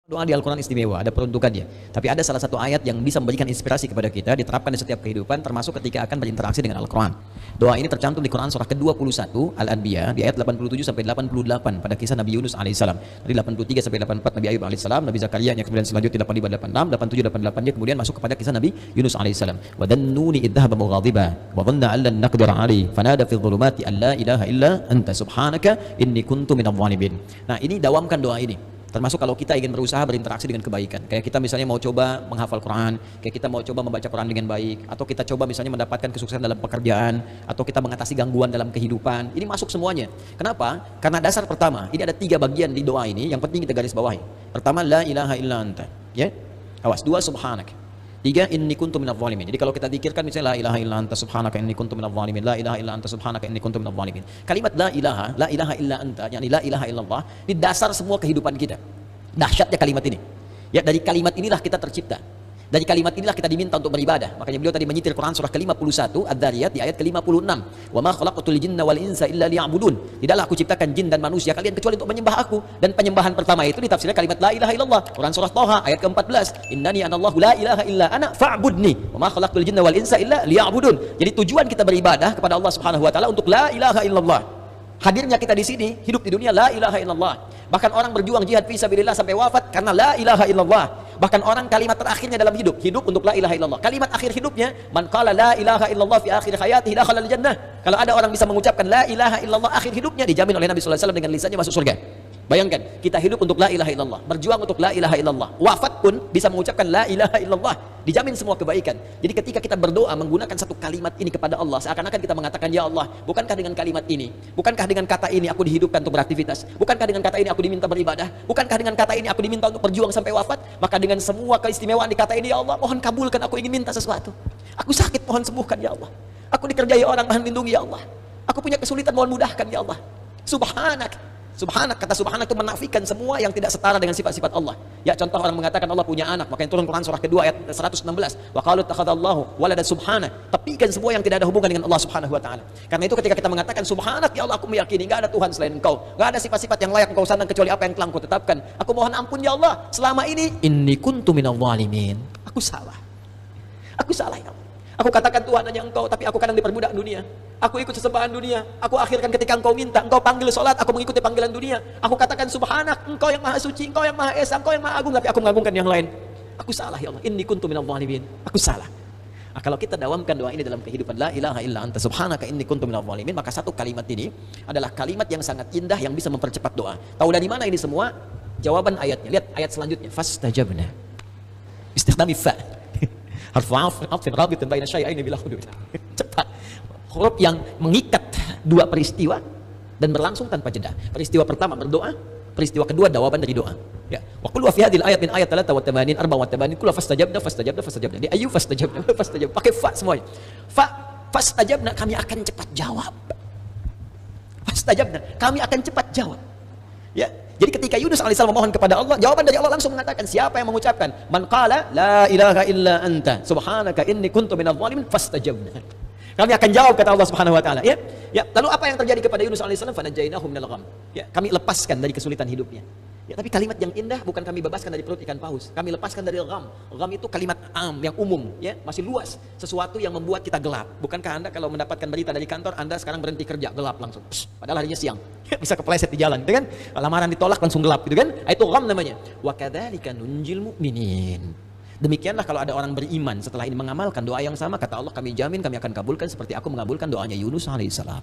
Doa di Al-Quran istimewa, ada peruntukannya. Tapi ada salah satu ayat yang bisa memberikan inspirasi kepada kita, diterapkan di setiap kehidupan, termasuk ketika akan berinteraksi dengan Al-Quran. Doa ini tercantum di Quran surah ke-21 Al-Anbiya di ayat 87 sampai 88 pada kisah Nabi Yunus alaihissalam. Dari 83 sampai 84 Nabi Ayub alaihissalam, Nabi Zakaria yang kemudian selanjutnya 85, 86, 87, 88 nya kemudian masuk kepada kisah Nabi Yunus alaihissalam. Wa dhannuni idh dhahaba mughadiba wa dhanna an lan naqdir alaihi fanada fi dhulumati an la ilaha illa anta subhanaka inni kuntu minadh dhalimin. Nah, ini dawamkan doa ini. Termasuk kalau kita ingin berusaha berinteraksi dengan kebaikan. Kayak kita misalnya mau coba menghafal Quran, kayak kita mau coba membaca Quran dengan baik, atau kita coba misalnya mendapatkan kesuksesan dalam pekerjaan, atau kita mengatasi gangguan dalam kehidupan. Ini masuk semuanya. Kenapa? Karena dasar pertama, ini ada 3 bagian di doa ini yang penting kita garis bawahi. Pertama, la ilaha illa anta. Ya? Awas. 2, subhanak. 3, inni kuntu minadh dhalimin. Jadi kalau kita zikirkan misalnya la ilaha illa anta subhanaka inni kuntu minadh dhalimin, la ilaha illa anta subhanaka inni kuntu minadh dhalimin. Kalimat la ilaha illa anta, yakni la ilaha illallah, ini dasar semua kehidupan kita. Dahsyatnya kalimat ini. Ya, dari kalimat inilah kita tercipta. Dari kalimat inilah kita diminta untuk beribadah. Makanya beliau tadi menyitir Quran surah ke-51 Ad-Dzariyat di ayat ke-56. Wa ma khalaqtul jinna wal insa illa liya'budun. Tidaklah aku ciptakan jin dan manusia kalian kecuali untuk menyembah aku. Dan penyembahan pertama itu ditafsirkan kalimat la ilaha illallah. Quran surah Thaha ayat ke-14. Innani anallahu la ilaha illa ana fa'budni. Wa ma khalaqtul jinna wal insa illa liya'budun. Jadi tujuan kita beribadah kepada Allah Subhanahu wa taala untuk la ilaha illallah. Hadirnya kita di sini, hidup di dunia la ilaha illallah. Bahkan orang berjuang jihad fi sabilillah sampai wafat karena la ilaha illallah. Bahkan orang kalimat terakhirnya dalam hidup untuk la ilaha illallah. Kalimat akhir hidupnya, man qala la ilaha illallah fi akhir hayatihi dakhala al-jannah. Kalau ada orang bisa mengucapkan la ilaha illallah akhir hidupnya, dijamin oleh Nabi sallallahu alaihi wasallam dengan lisannya masuk surga. Bayangkan, kita hidup untuk la ilaha illallah, berjuang untuk la ilaha illallah, wafat pun bisa mengucapkan la ilaha illallah, dijamin semua kebaikan. Jadi ketika kita berdoa menggunakan satu kalimat ini kepada Allah, seakan-akan kita mengatakan, ya Allah, bukankah dengan kalimat ini, bukankah dengan kata ini aku dihidupkan untuk beraktivitas, bukankah dengan kata ini aku diminta beribadah, bukankah dengan kata ini aku diminta untuk berjuang sampai wafat, maka dengan semua keistimewaan di kata ini, ya Allah, mohon kabulkan, aku ingin minta sesuatu, aku sakit, mohon sembuhkan, ya Allah, aku dikerjai orang, mohon lindungi, ya Allah, aku punya kesulitan, mohon mudahkan, ya Allah, subhanak. Subhanak, kata subhanak itu menafikan semua yang tidak setara dengan sifat-sifat Allah. Ya, contoh orang mengatakan Allah punya anak, makanya turun Quran surah kedua ayat 116. Wa qalu ittakhadallahu walada subhana. Tepikan semua yang tidak ada hubungan dengan Allah Subhanahu wa taala. Karena itu ketika kita mengatakan subhanak, ya Allah, aku meyakini enggak ada Tuhan selain Engkau. Enggak ada sifat-sifat yang layak Engkau sandang kecuali apa yang telah Engkau tetapkan. Aku mohon ampun, ya Allah, selama ini inni kuntu minadh dhalimin. Aku salah. Aku salah, ya Allah. Aku katakan Tuhan hanya Engkau, tapi aku kadang diperbudak dunia. Aku ikut sesembahan dunia. Aku akhirkan ketika Engkau minta, Engkau panggil sholat, aku mengikuti panggilan dunia. Aku katakan subhanak, Engkau yang maha suci, Engkau yang maha esa, Engkau yang maha agung, tapi aku mengagungkan yang lain. Aku salah, ya Allah. Inni kuntu minadh dhalimin. Aku salah. Nah, kalau kita dawamkan doa ini dalam kehidupan, la ilaha illa anta subhanaka inni kuntu minadh dhalimin, maka satu kalimat ini adalah kalimat yang sangat indah yang bisa mempercepat doa. Tahu dari mana ini semua? Jawaban ayatnya. Lihat ayat selanjutnya. Fastajabna. Istikhdami fa. Harfu atfin rabitun baina syai'aini bila hudud. Cepat. Huruf yang mengikat dua peristiwa dan berlangsung tanpa jeda. Peristiwa pertama berdoa, peristiwa kedua jawaban dari doa. Ya. Wa qul wa fi hadhil ayat min ayat 83 84 kullu fastajabna. Di ayu fastajabna. Pakai fa semuanya. Fastajabna, kami akan cepat jawab. Fastajabna, kami akan cepat jawab. Ya. Jadi ketika Yunus alaihissalam memohon kepada Allah, jawaban dari Allah langsung mengatakan, siapa yang mengucapkan man qala la ilaha illa anta subhanaka inni kuntu minadh dhalimin fastajabna. Kami akan jawab, kata Allah Subhanahu wa taala, ya. Ya, lalu apa yang terjadi kepada Yunus alaihissalam? Fanajainahu minal gham. Ya, kami lepaskan dari kesulitan hidupnya. Ya, tapi kalimat yang indah bukan kami bebaskan dari perut ikan paus. Kami lepaskan dari gham. Gham itu kalimat yang umum, ya, masih luas. Sesuatu yang membuat kita gelap. Bukankah Anda kalau mendapatkan berita dari kantor, Anda sekarang berhenti kerja, gelap langsung. Padahal harinya siang. Bisa kepleset di jalan, gitu kan? Lamaran ditolak langsung gelap, gitu kan? Itu gham namanya. Wa kadzalika nunjil mu'minin. Demikianlah kalau ada orang beriman setelah ini mengamalkan doa yang sama, kata Allah, kami jamin kami akan kabulkan seperti aku mengabulkan doanya Yunus alaihissalam.